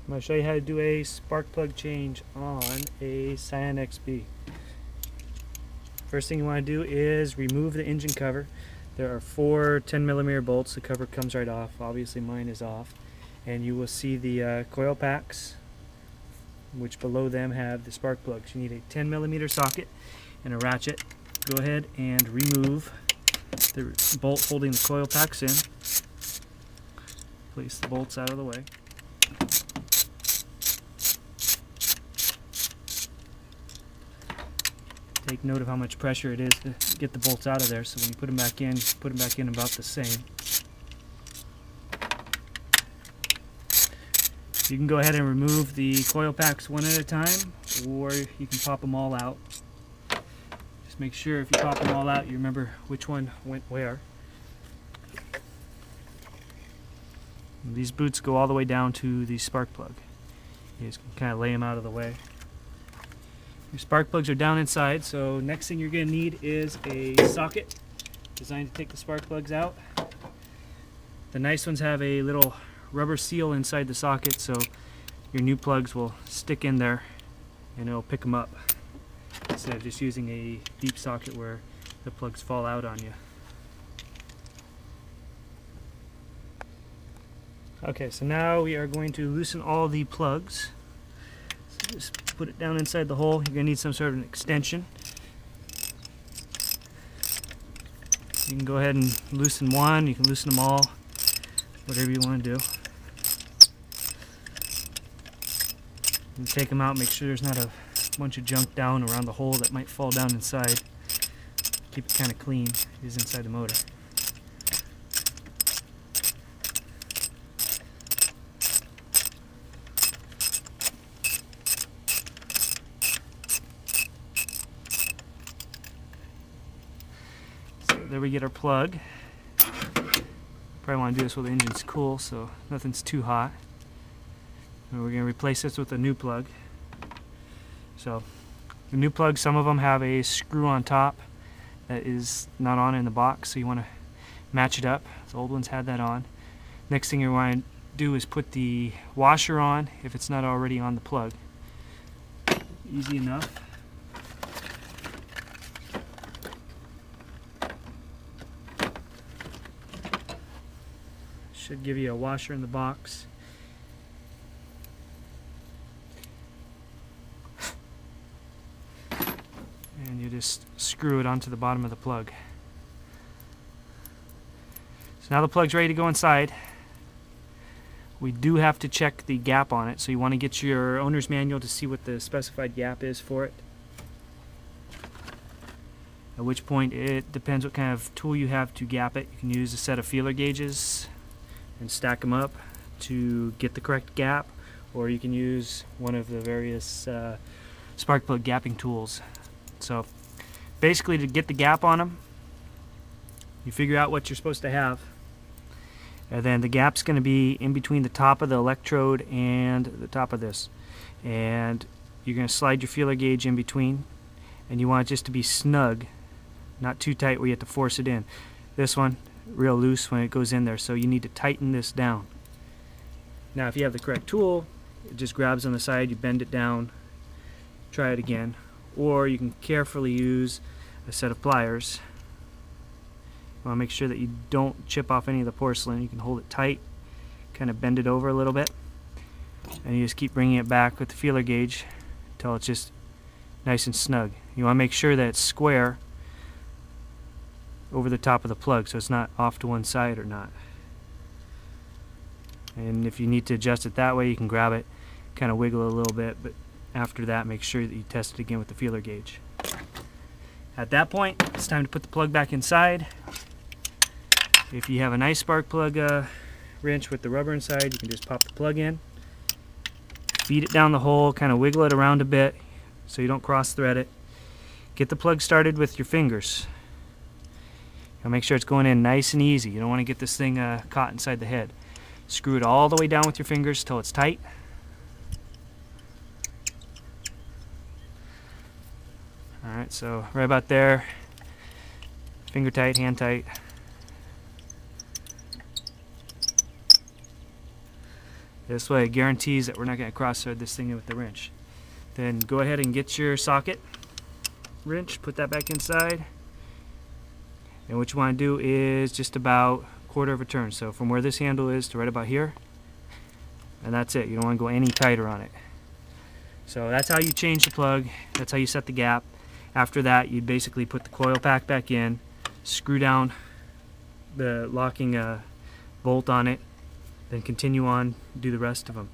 I'm going to show you how to do a spark plug change on a Scion XB. First thing you want to do is remove the engine cover. There are 4 10mm bolts. The cover comes right off. Obviously mine is off. And you will see the coil packs, which below them have the spark plugs. You need a 10mm socket and a ratchet. Go ahead and remove the bolt holding the coil packs in. Place the bolts out of the way. Take note of how much pressure it is to get the bolts out of there, so when you put them back in, about the same. You can go ahead and remove the coil packs one at a time, or you can pop them all out. Just make sure if you pop them all out, you remember which one went where. And these boots go all the way down to the spark plug. You just can kind of lay them out of the way. Your spark plugs are down inside, so next thing you're going to need is a socket designed to take the spark plugs out. The nice ones have a little rubber seal inside the socket, so your new plugs will stick in there and it'll pick them up, instead of just using a deep socket where the plugs fall out on you. Okay, so now we are going to loosen all the plugs. So just put it down inside the hole. You're going to need some sort of an extension. You can go ahead and loosen one, you can loosen them all, whatever you want to do. And take them out, make sure there's not a bunch of junk down around the hole that might fall down inside. Keep it kind of clean, it is inside the motor. There we get our plug. Probably want to do this while the engine's cool, so nothing's too hot. And we're going to replace this with a new plug. So the new plug, some of them have a screw on top that is not on in the box, so you want to match it up. The old ones had that on. Next thing you want to do is put the washer on if it's not already on the plug. Easy enough. Should give you a washer in the box. And you just screw it onto the bottom of the plug. So now the plug's ready to go inside. We do have to check the gap on it, so you want to get your owner's manual to see what the specified gap is for it. At which point it depends what kind of tool you have to gap it. You can use a set of feeler gauges and stack them up to get the correct gap, or you can use one of the various spark plug gapping tools. So basically, to get the gap on them, you figure out what you're supposed to have, and then the gap's going to be in between the top of the electrode and the top of this, and you're going to slide your feeler gauge in between, and you want it just to be snug, not too tight where you have to force it in. This one real loose when it goes in there, so you need to tighten this down. Now if you have the correct tool, it just grabs on the side, you bend it down, try it again, or you can carefully use a set of pliers. You want to make sure that you don't chip off any of the porcelain. You can hold it tight, kind of bend it over a little bit, and you just keep bringing it back with the feeler gauge until it's just nice and snug. You want to make sure that it's square over the top of the plug, so it's not off to one side or not. And if you need to adjust it that way, you can grab it, kind of wiggle it a little bit, but after that make sure that you test it again with the feeler gauge. At that point, it's time to put the plug back inside. If you have a nice spark plug wrench with the rubber inside, you can just pop the plug in, feed it down the hole, kind of wiggle it around a bit so you don't cross thread it. Get the plug started with your fingers. Now make sure it's going in nice and easy. You don't want to get this thing caught inside the head. Screw it all the way down with your fingers till it's tight. Alright, so right about there. Finger tight, hand tight. This way it guarantees that we're not going to cross thread this thing in with the wrench. Then go ahead and get your socket wrench, put that back inside, and what you want to do is just about a quarter of a turn. So from where this handle is to right about here, and that's it. You don't want to go any tighter on it. So that's how you change the plug. That's how you set the gap. After that, you basically put the coil pack back in, screw down the locking bolt on it, then continue on, do the rest of them.